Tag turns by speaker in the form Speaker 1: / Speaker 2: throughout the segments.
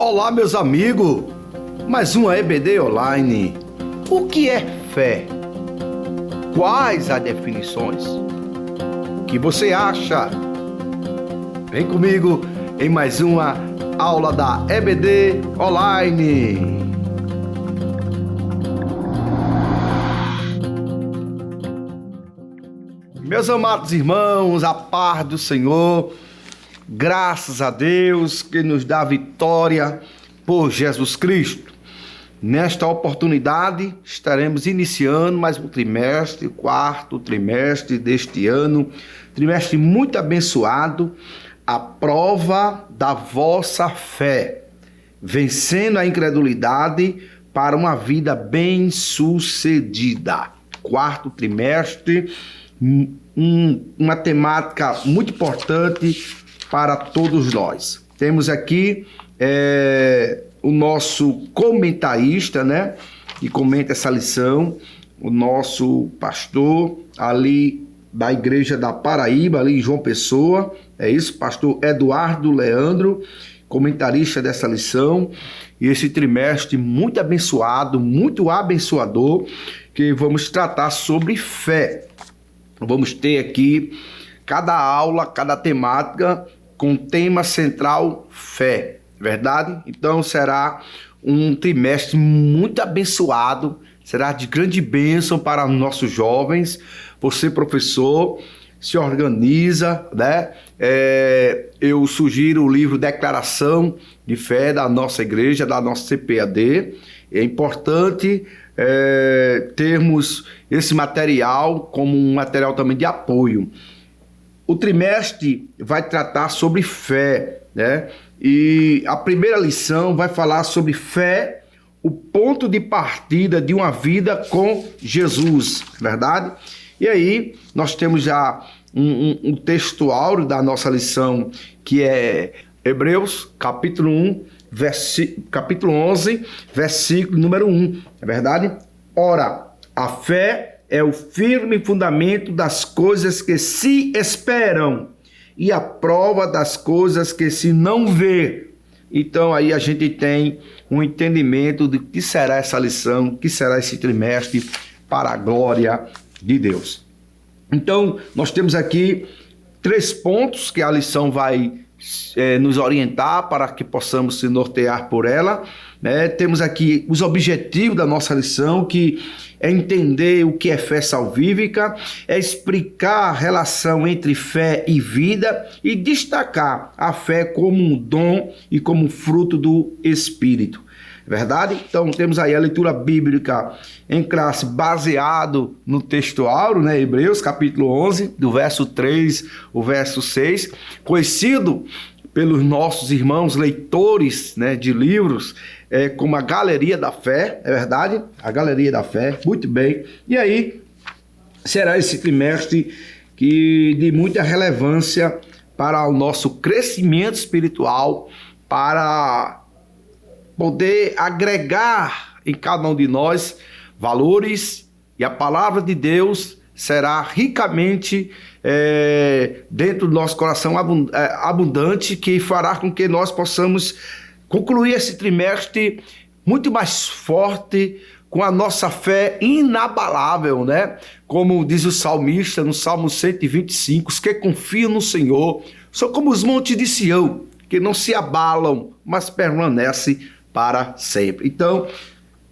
Speaker 1: Olá, meus amigos! Mais uma EBD Online. O que é fé? Quais as definições? O que você acha? Vem comigo em mais uma aula da EBD Online. Meus amados irmãos, a paz do Senhor. Graças a Deus que nos dá vitória por Jesus Cristo. Nesta oportunidade estaremos iniciando mais um trimestre, o quarto trimestre deste ano, trimestre muito abençoado, a prova da vossa fé, vencendo a incredulidade para uma vida bem-sucedida. Quarto trimestre, uma temática muito importante para todos nós. Temos aqui o nosso comentarista, né? Que comenta essa lição, o nosso pastor ali da Igreja da Paraíba, ali em João Pessoa, é isso, pastor Eduardo Leandro, comentarista dessa lição, e esse trimestre muito abençoado, muito abençoador, que vamos tratar sobre fé. Vamos ter aqui cada aula, cada temática, com tema central fé, verdade? Então será um trimestre muito abençoado, será de grande bênção para nossos jovens. Você, professor, se organiza, né? Eu sugiro o livro Declaração de Fé da nossa igreja, da nossa CPAD. É importante termos esse material como um material também de apoio. O trimestre vai tratar sobre fé, né? E a primeira lição vai falar sobre fé, o ponto de partida de uma vida com Jesus, verdade? E aí nós temos já um texto áureo da nossa lição, que é Hebreus, capítulo 1, capítulo 11, versículo número 1, é verdade? Ora, a fé é o firme fundamento das coisas que se esperam e a prova das coisas que se não vê. Então aí a gente tem um entendimento de que será essa lição, o que será esse trimestre para a glória de Deus. Então nós temos aqui 3 pontos que a lição vai nos orientar para que possamos se nortear por ela, né? Temos aqui os objetivos da nossa lição, que é entender o que é fé salvífica, é explicar a relação entre fé e vida e destacar a fé como um dom e como fruto do Espírito. Verdade? Então temos aí a leitura bíblica em classe baseado no texto áureo, né? Hebreus capítulo 11, do verso 3 ao verso 6, conhecido pelos nossos irmãos leitores, né, de livros, como a Galeria da Fé, é verdade? A Galeria da Fé, muito bem. E aí será esse trimestre de muita relevância para o nosso crescimento espiritual, para poder agregar em cada um de nós valores, e a palavra de Deus será ricamente dentro do nosso coração abundante, que fará com que nós possamos concluir esse trimestre muito mais forte, com a nossa fé inabalável, né? Como diz o salmista no Salmo 125, os que confiam no Senhor são como os montes de Sião, que não se abalam, mas permanecem para sempre. Então,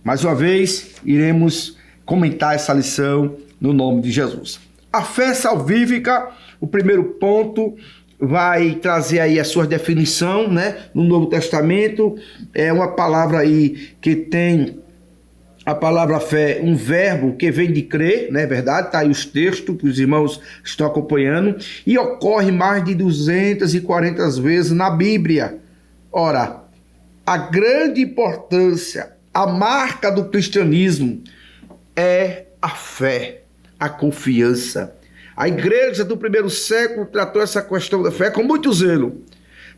Speaker 1: mais uma vez, iremos comentar essa lição no nome de Jesus. A fé salvífica, o primeiro ponto, vai trazer aí a sua definição, né? No Novo Testamento, é uma palavra aí que tem a palavra fé, um verbo que vem de crer, né? Verdade? Tá aí os textos que os irmãos estão acompanhando, e ocorre mais de 240 vezes na Bíblia. Ora, a grande importância, a marca do cristianismo é a fé, a confiança. A igreja do primeiro século tratou essa questão da fé com muito zelo,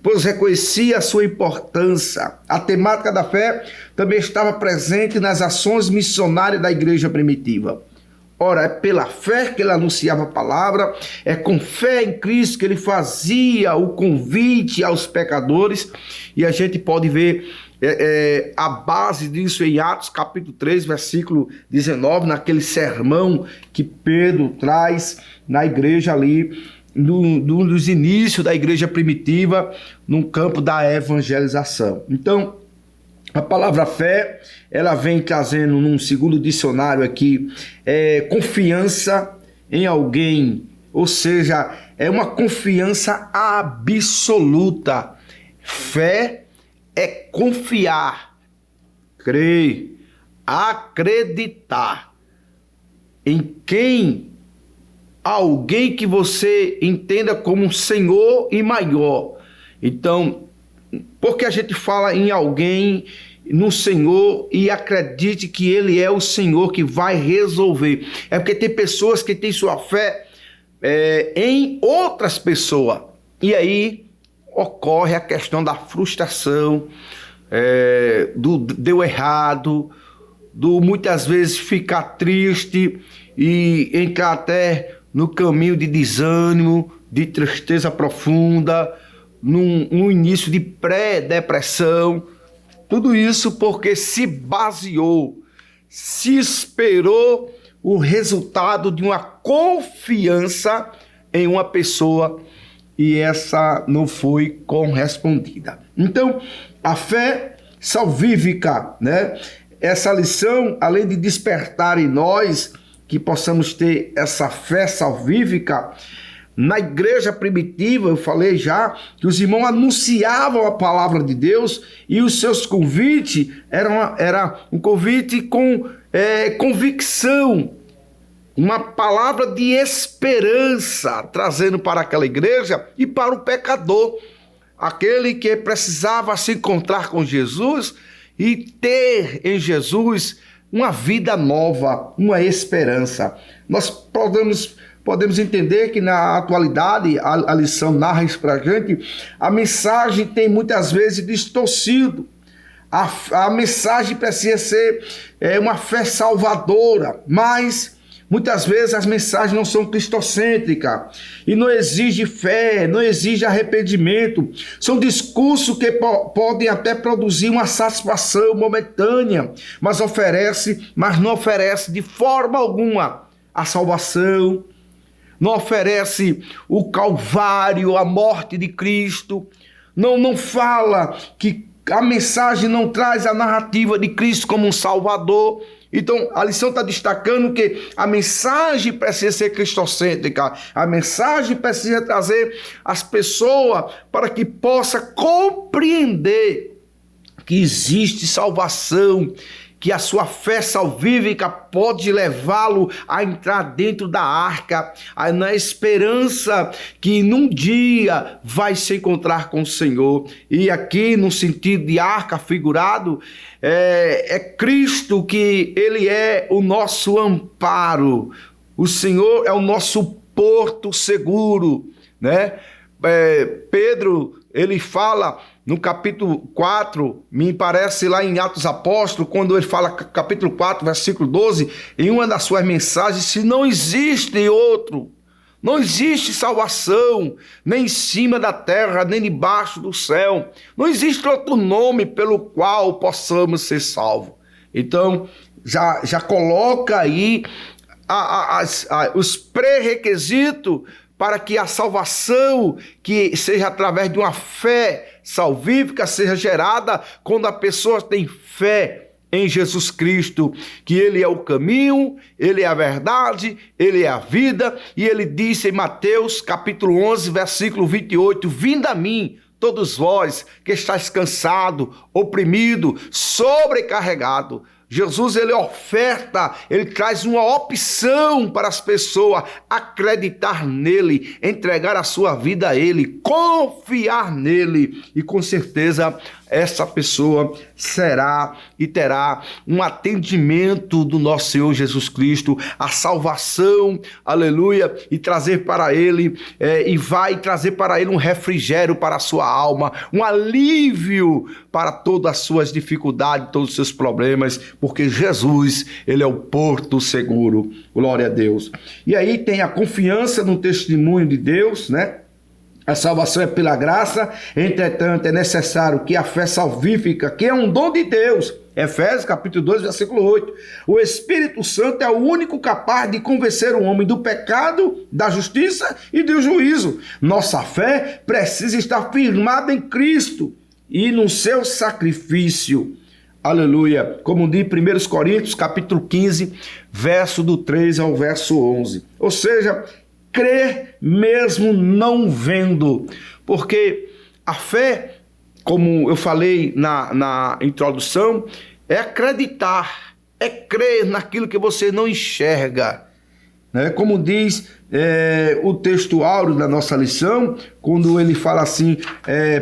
Speaker 1: pois reconhecia a sua importância. A temática da fé também estava presente nas ações missionárias da igreja primitiva. Ora, é pela fé que ele anunciava a palavra, é com fé em Cristo que ele fazia o convite aos pecadores, e a gente pode ver a base disso em Atos capítulo 3, versículo 19, naquele sermão que Pedro traz na igreja ali, dos inícios da igreja primitiva, no campo da evangelização. Então, a palavra fé, ela vem trazendo num segundo dicionário aqui, confiança em alguém, ou seja, é uma confiança absoluta. Fé é confiar, crer, acreditar em alguém que você entenda como um Senhor e maior. Então, porque a gente fala em alguém, no Senhor, e acredite que Ele é o Senhor que vai resolver? É porque tem pessoas que têm sua fé em outras pessoas. E aí ocorre a questão da frustração, do deu errado, do muitas vezes ficar triste e entrar até no caminho de desânimo, de tristeza profunda, no início de pré-depressão. Tudo isso porque se baseou, se esperou o resultado de uma confiança em uma pessoa e essa não foi correspondida. Então, a fé salvífica, né? Essa lição, além de despertar em nós que possamos ter essa fé salvífica, na igreja primitiva, eu falei já, que os irmãos anunciavam a palavra de Deus e os seus convites era um convite com convicção, uma palavra de esperança, trazendo para aquela igreja e para o pecador, aquele que precisava se encontrar com Jesus e ter em Jesus uma vida nova, uma esperança. Nós podemos entender que na atualidade, a lição narra isso para a gente, a mensagem tem muitas vezes distorcido. A mensagem precisa ser uma fé salvadora, mas muitas vezes as mensagens não são cristocêntricas e não exige fé, não exige arrependimento. São discursos que podem até produzir uma satisfação momentânea, mas não oferece de forma alguma a salvação, não oferece o Calvário, a morte de Cristo, não fala que a mensagem não traz a narrativa de Cristo como um Salvador. Então, a lição está destacando que a mensagem precisa ser cristocêntrica, a mensagem precisa trazer as pessoas para que possa compreender que existe salvação, que a sua fé salvífica pode levá-lo a entrar dentro da arca, na esperança que num dia vai se encontrar com o Senhor. E aqui, no sentido de arca figurado, é Cristo, que Ele é o nosso amparo. O Senhor é o nosso porto seguro, né? Pedro, ele fala no capítulo 4, me parece lá em Atos Apóstolos, quando ele fala, capítulo 4, versículo 12, em uma das suas mensagens, se não existe outro, não existe salvação, nem em cima da terra, nem debaixo do céu, não existe outro nome pelo qual possamos ser salvos. Então, já coloca aí os pré-requisitos para que a salvação, que seja através de uma fé salvífica, seja gerada quando a pessoa tem fé em Jesus Cristo, que Ele é o caminho, Ele é a verdade, Ele é a vida, e Ele disse em Mateus capítulo 11, versículo 28, vinde a mim, todos vós que estáis cansado, oprimido, sobrecarregado. Jesus, ele oferta, ele traz uma opção para as pessoas acreditar nele, entregar a sua vida a ele, confiar nele. E com certeza essa pessoa será e terá um atendimento do nosso Senhor Jesus Cristo, a salvação, aleluia, e trazer para ele, e vai trazer para ele um refrigério para a sua alma, um alívio para todas as suas dificuldades, todos os seus problemas, porque Jesus, ele é o porto seguro, glória a Deus. E aí tem a confiança no testemunho de Deus, né? A salvação é pela graça, entretanto é necessário que a fé salvífica, que é um dom de Deus, Efésios capítulo 2, versículo 8, o Espírito Santo é o único capaz de convencer o homem do pecado, da justiça e do juízo. Nossa fé precisa estar firmada em Cristo e no seu sacrifício. Aleluia. Como diz 1 Coríntios capítulo 15, verso do 3 ao verso 11. Ou seja, crer mesmo não vendo, porque a fé, como eu falei na introdução, é acreditar, é crer naquilo que você não enxerga, né? Como diz o texto áureo da nossa lição, quando ele fala assim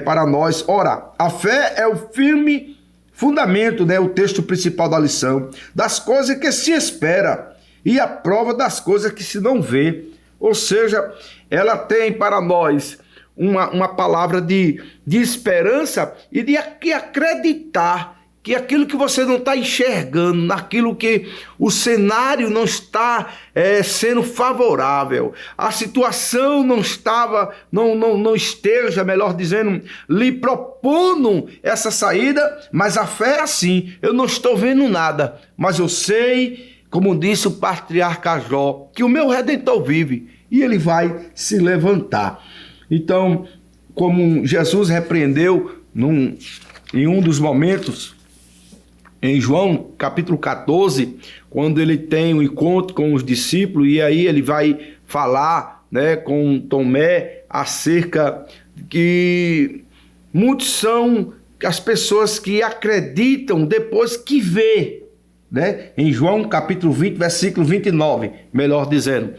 Speaker 1: para nós, ora, a fé é o firme fundamento, né? O texto principal da lição, das coisas que se espera e a prova das coisas que se não vê. Ou seja, ela tem para nós uma palavra de esperança e de acreditar que aquilo que você não está enxergando, naquilo que o cenário não está sendo favorável, a situação não esteja, melhor dizendo, lhe propondo essa saída, mas a fé é assim, eu não estou vendo nada, mas eu sei, como disse o patriarca Jó, que o meu Redentor vive e ele vai se levantar. Então, como Jesus repreendeu em um dos momentos, em João capítulo 14, quando ele tem um encontro com os discípulos, e aí ele vai falar, né, com Tomé acerca de que muitos são as pessoas que acreditam depois que vê, né? Em João capítulo 20, versículo 29, melhor dizendo,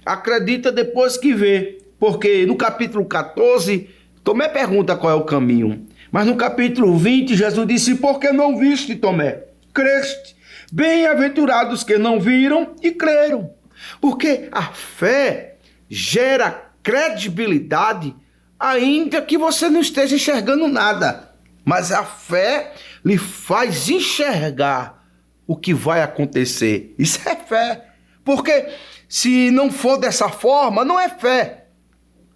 Speaker 1: acredita depois que vê, porque no capítulo 14, Tomé pergunta qual é o caminho, mas no capítulo 20, Jesus disse, por que não viste, Tomé? Creste? Bem-aventurados que não viram e creram, porque a fé gera credibilidade, ainda que você não esteja enxergando nada, mas a fé lhe faz enxergar o que vai acontecer. Isso é fé. Porque se não for dessa forma, não é fé.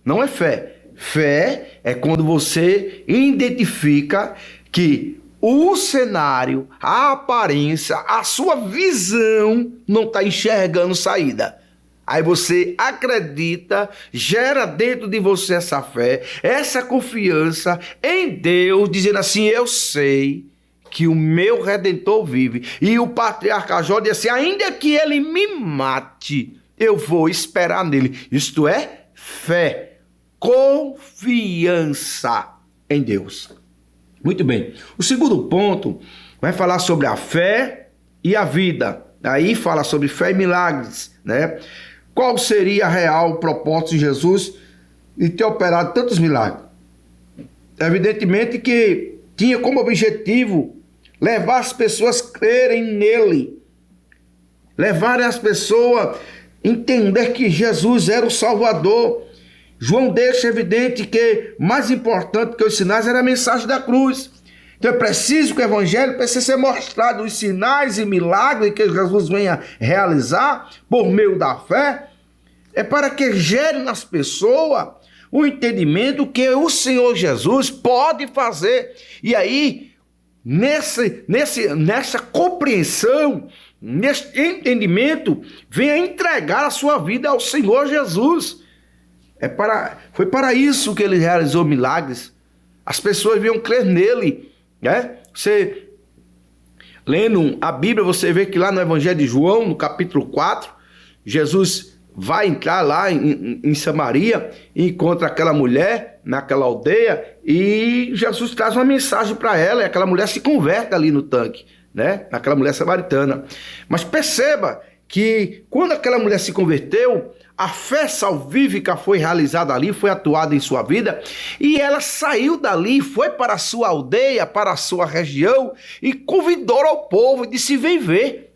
Speaker 1: Não é fé. Fé é quando você identifica que o cenário, a aparência, a sua visão não está enxergando saída. Aí você acredita, gera dentro de você essa fé, essa confiança em Deus, dizendo assim, eu sei que o meu Redentor vive. E o patriarca Jó disse assim, ainda que ele me mate, eu vou esperar nele. Isto é fé, confiança em Deus. Muito bem. O segundo ponto vai falar sobre a fé e a vida. Aí fala sobre fé e milagres, né? Qual seria a real propósito de Jesus de ter operado tantos milagres? Evidentemente que tinha como objetivo levar as pessoas a crerem nele, levar as pessoas a entender que Jesus era o Salvador. João deixa evidente que mais importante que os sinais era a mensagem da cruz. Então é preciso que o evangelho precisa ser mostrado, os sinais e milagres que Jesus venha realizar por meio da fé, é para que gere nas pessoas o entendimento que o Senhor Jesus pode fazer. E aí, nessa compreensão, nesse entendimento, venha entregar a sua vida ao Senhor Jesus. Foi para isso que ele realizou milagres. As pessoas vinham crer nele, né? Você, lendo a Bíblia, você vê que lá no Evangelho de João, no capítulo 4, Jesus vai entrar lá em Samaria e encontra aquela mulher naquela aldeia e Jesus traz uma mensagem para ela e aquela mulher se converte ali no tanque, né? Aquela mulher samaritana. Mas perceba que quando aquela mulher se converteu, a fé salvífica foi realizada ali, foi atuada em sua vida, e ela saiu dali, foi para a sua aldeia, para a sua região, e convidou ao povo e disse: vem ver.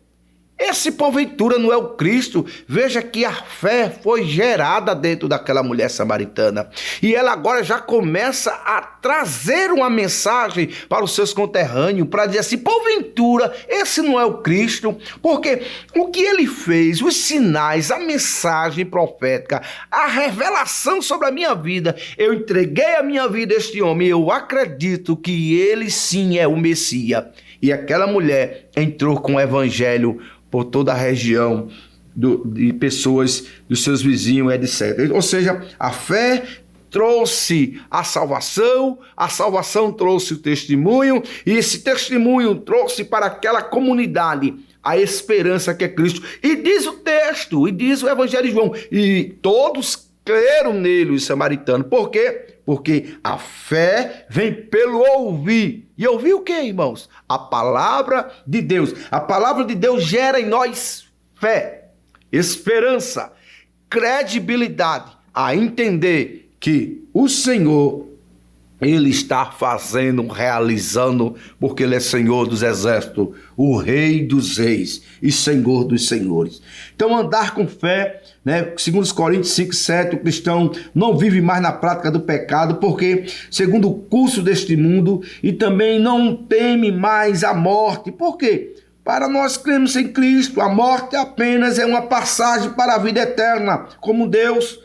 Speaker 1: Esse porventura não é o Cristo? Veja que a fé foi gerada dentro daquela mulher samaritana. E ela agora já começa a trazer uma mensagem para os seus conterrâneos, para dizer assim: porventura, esse não é o Cristo? Porque o que ele fez, os sinais, a mensagem profética, a revelação sobre a minha vida, eu entreguei a minha vida a este homem, eu acredito que ele sim é o Messias. E aquela mulher entrou com o evangelho por toda a região de pessoas, dos seus vizinhos, etc. Ou seja, a fé trouxe a salvação trouxe o testemunho, e esse testemunho trouxe para aquela comunidade a esperança que é Cristo. E diz o texto, e diz o Evangelho de João, e todos creram nele, os samaritanos. Por quê? Porque a fé vem pelo ouvir. E ouvir o quê, irmãos? A palavra de Deus. A palavra de Deus gera em nós fé, esperança, credibilidade, a entender que o Senhor, Ele está fazendo, realizando, porque Ele é Senhor dos exércitos, o Rei dos reis e Senhor dos senhores. Então, andar com fé, né? Segundo os Coríntios 5:7, o cristão não vive mais na prática do pecado, porque, segundo o curso deste mundo, e também não teme mais a morte. Por quê? Para nós cremos em Cristo, a morte apenas é uma passagem para a vida eterna, com Deus.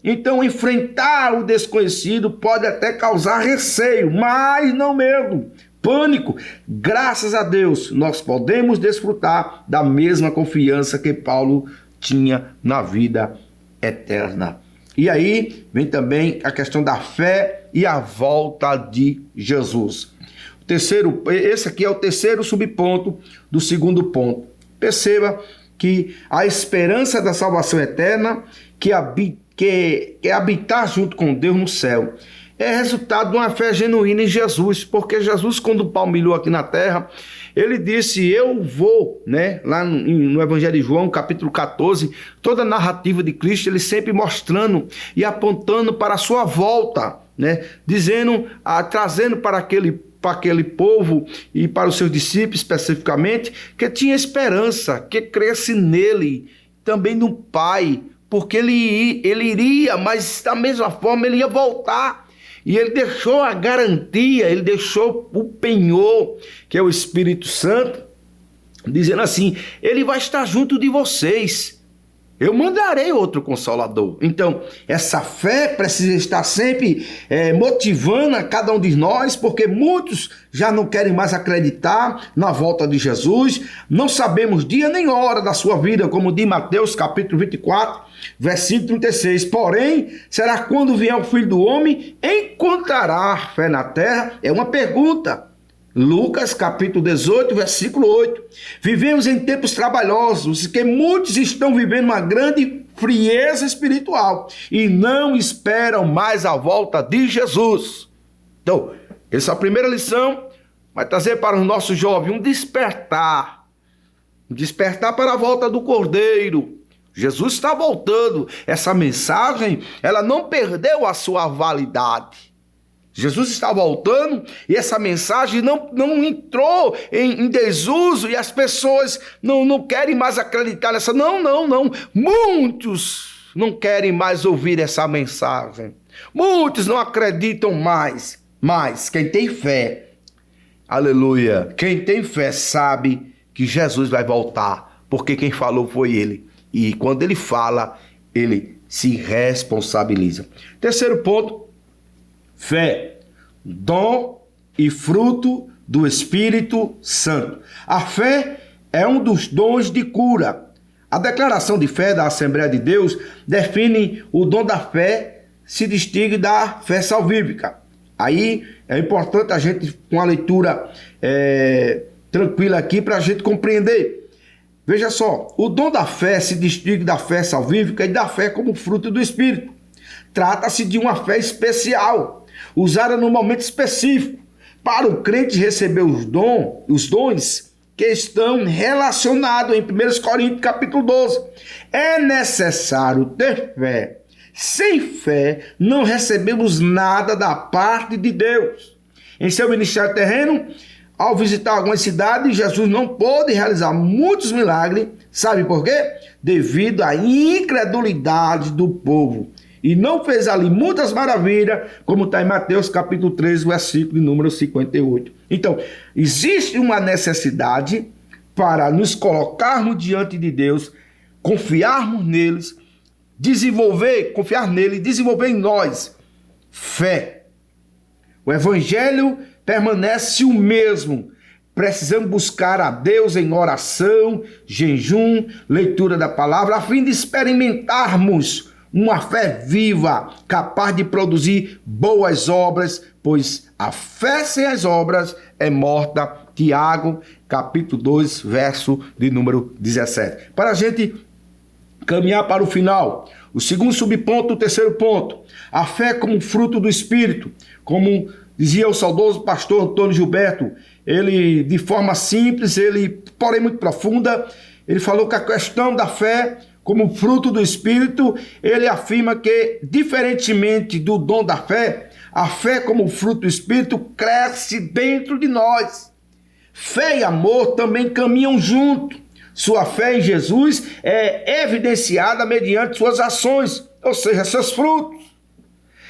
Speaker 1: Então, enfrentar o desconhecido pode até causar receio, mas não medo, pânico. Graças a Deus, nós podemos desfrutar da mesma confiança que Paulo tinha na vida eterna. E aí vem também a questão da fé e a volta de Jesus. Esse aqui é o terceiro subponto do segundo ponto. Perceba que a esperança da salvação eterna, que é habitar junto com Deus no céu, é resultado de uma fé genuína em Jesus, porque Jesus, quando palmilhou aqui na terra, ele disse: eu vou, né? Lá no Evangelho de João, capítulo 14, toda a narrativa de Cristo, ele sempre mostrando e apontando para a sua volta, né? Dizendo, trazendo para aquele povo e para os seus discípulos especificamente, que tinha esperança, que cresce nele, também no Pai, porque ele iria, mas da mesma forma ele ia voltar. E ele deixou a garantia, ele deixou o penhor, que é o Espírito Santo, dizendo assim: ele vai estar junto de vocês. Eu mandarei outro Consolador. Então, essa fé precisa estar sempre motivando a cada um de nós, porque muitos já não querem mais acreditar na volta de Jesus. Não sabemos dia nem hora da sua vida, como diz Mateus capítulo 24, versículo 36. Porém, será quando vier o Filho do Homem, encontrará fé na terra? É uma pergunta. Lucas capítulo 18, versículo 8. Vivemos em tempos trabalhosos, que muitos estão vivendo uma grande frieza espiritual e não esperam mais a volta de Jesus. Então, essa é a primeira lição, vai trazer para os nossos jovens um despertar para a volta do Cordeiro. Jesus está voltando. Essa mensagem, ela não perdeu a sua validade. Jesus está voltando e essa mensagem não entrou em desuso, e as pessoas não querem mais acreditar nessa. Não. Muitos não querem mais ouvir essa mensagem. Muitos não acreditam mais. Mas quem tem fé, aleluia, quem tem fé sabe que Jesus vai voltar, porque quem falou foi ele. E quando ele fala, ele se responsabiliza. Terceiro ponto: fé, dom e fruto do Espírito Santo. A fé é um dos dons de cura. A declaração de fé da Assembleia de Deus define o dom da fé, se distingue da fé salvífica. Aí é importante a gente, com a leitura tranquila aqui, para a gente compreender. Veja só, o dom da fé se distingue da fé salvífica e da fé como fruto do Espírito. Trata-se de uma fé especial, usada num momento específico, para o crente receber os dons que estão relacionados em 1 Coríntios capítulo 12. É necessário ter fé. Sem fé não recebemos nada da parte de Deus. Em seu ministério terreno, ao visitar algumas cidades, Jesus não pôde realizar muitos milagres. Sabe por quê? Devido à incredulidade do povo. E não fez ali muitas maravilhas, como está em Mateus capítulo 13, versículo de número 58. Então, existe uma necessidade para nos colocarmos diante de Deus, confiarmos neles, confiar nele e desenvolver em nós fé. O evangelho permanece o mesmo. Precisamos buscar a Deus em oração, jejum, leitura da palavra, a fim de experimentarmos uma fé viva, capaz de produzir boas obras, pois a fé sem as obras é morta. Tiago, capítulo 2, verso de número 17. Para a gente caminhar para o final, o segundo subponto, o terceiro ponto, a fé como fruto do Espírito, como dizia o saudoso pastor Antônio Gilberto, ele de forma simples, porém muito profunda, ele falou que a questão da fé como fruto do Espírito, ele afirma que, diferentemente do dom da fé, a fé como fruto do Espírito cresce dentro de nós. Fé e amor também caminham junto. Sua fé em Jesus é evidenciada mediante suas ações, ou seja, seus frutos.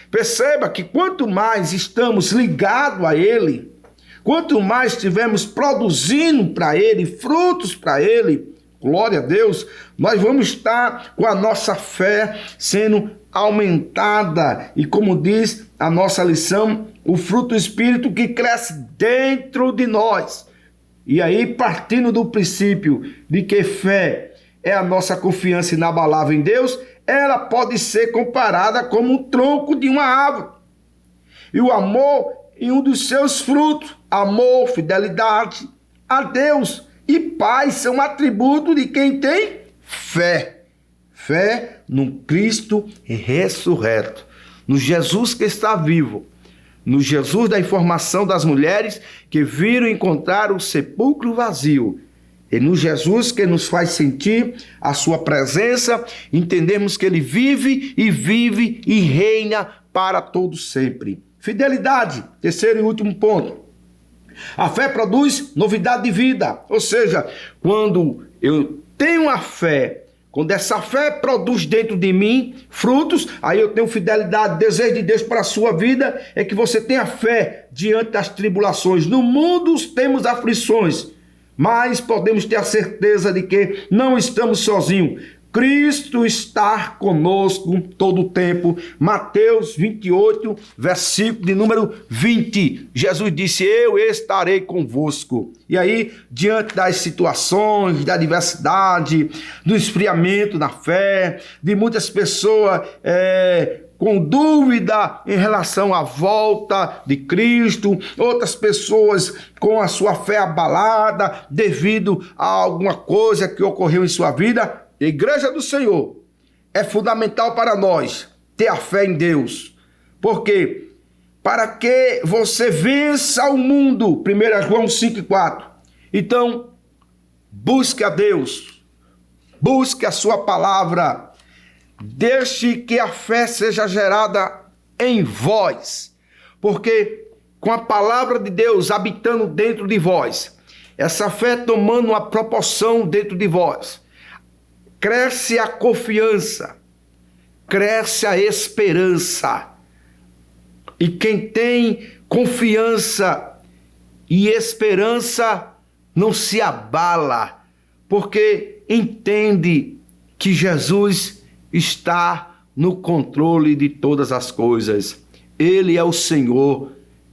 Speaker 1: Perceba que quanto mais estamos ligados a Ele, quanto mais estivermos produzindo para Ele, frutos para Ele, glória a Deus, nós vamos estar com a nossa fé sendo aumentada. E como diz a nossa lição, o fruto do Espírito que cresce dentro de nós. E aí, partindo do princípio de que fé é a nossa confiança inabalável em Deus, ela pode ser comparada como um tronco de uma árvore. E o amor em um dos seus frutos, amor, fidelidade a Deus e paz são atributos de quem tem fé. Fé no Cristo ressurreto, no Jesus que está vivo, no Jesus da informação das mulheres que viram encontrar o sepulcro vazio. E no Jesus que nos faz sentir a sua presença, entendemos que Ele vive e reina para todos sempre. Fidelidade, terceiro e último ponto. A fé produz novidade de vida, ou seja, quando eu tenho a fé, quando essa fé produz dentro de mim frutos, aí eu tenho fidelidade, desejo de Deus para a sua vida, é que você tenha fé diante das tribulações. No mundo temos aflições, mas podemos ter a certeza de que não estamos sozinhos. Cristo está conosco todo o tempo. Mateus 28, versículo de número 20. Jesus disse: eu estarei convosco. E aí, diante das situações, da adversidade, do esfriamento na fé, de muitas pessoas com dúvida em relação à volta de Cristo, outras pessoas com a sua fé abalada devido a alguma coisa que ocorreu em sua vida, Igreja do Senhor, é fundamental para nós ter a fé em Deus. Porque para que você vença o mundo, 1 João 5,4. Então, busque a Deus, busque a sua palavra, deixe que a fé seja gerada em vós, porque com a palavra de Deus habitando dentro de vós, essa fé tomando uma proporção dentro de vós, cresce a confiança, cresce a esperança. E quem tem confiança e esperança não se abala, porque entende que Jesus está no controle de todas as coisas. Ele é o Senhor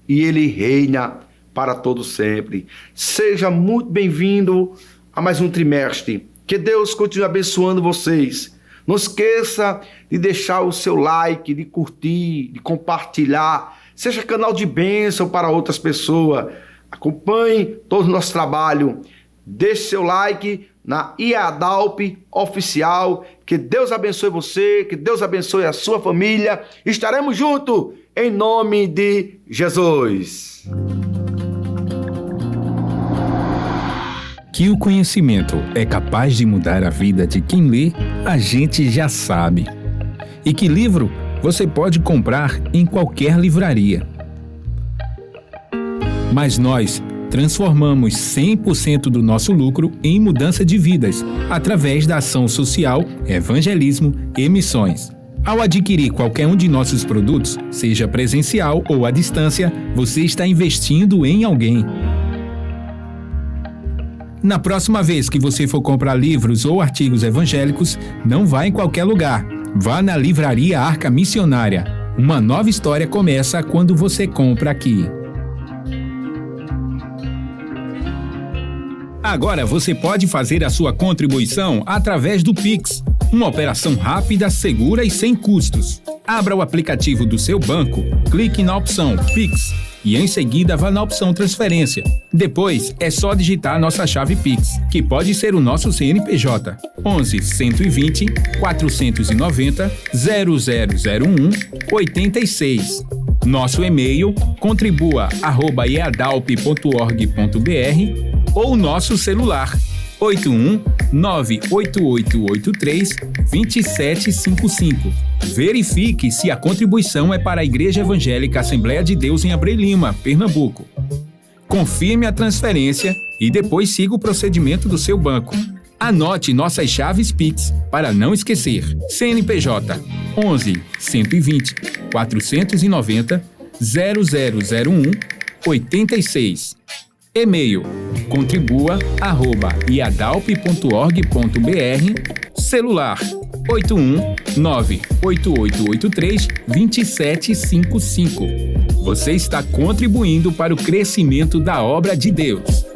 Speaker 1: e Ele reina para todo sempre. Seja muito bem-vindo a mais um trimestre. Que Deus continue abençoando vocês. Não esqueça de deixar o seu like, de curtir, de compartilhar. Seja canal de bênção para outras pessoas. Acompanhe todo o nosso trabalho. Deixe seu like na IADALP Oficial. Que Deus abençoe você, que Deus abençoe a sua família. Estaremos juntos em nome de Jesus.
Speaker 2: Que o conhecimento é capaz de mudar a vida de quem lê, a gente já sabe. E que livro você pode comprar em qualquer livraria. Mas nós transformamos 100% do nosso lucro em mudança de vidas, através da ação social, evangelismo e missões. Ao adquirir qualquer um de nossos produtos, seja presencial ou à distância, você está investindo em alguém. Na próxima vez que você for comprar livros ou artigos evangélicos, não vá em qualquer lugar. Vá na Livraria Arca Missionária. Uma nova história começa quando você compra aqui. Agora você pode fazer a sua contribuição através do Pix. Uma operação rápida, segura e sem custos. Abra o aplicativo do seu banco, clique na opção Pix e em seguida vá na opção Transferência. Depois é só digitar nossa chave Pix, que pode ser o nosso CNPJ 11 120 490 0001 86. Nosso e-mail contribua@eadalp.org.br ou nosso celular 81-98883-2755. Verifique se a contribuição é para a Igreja Evangélica Assembleia de Deus em Abreu Lima, Pernambuco. Confirme a transferência e depois siga o procedimento do seu banco. Anote nossas chaves Pix para não esquecer. CNPJ 11 120 490 0001 86. E-mail contribua@iadalp.org.br. Celular 81-98883-2755. Você está contribuindo para o crescimento da obra de Deus.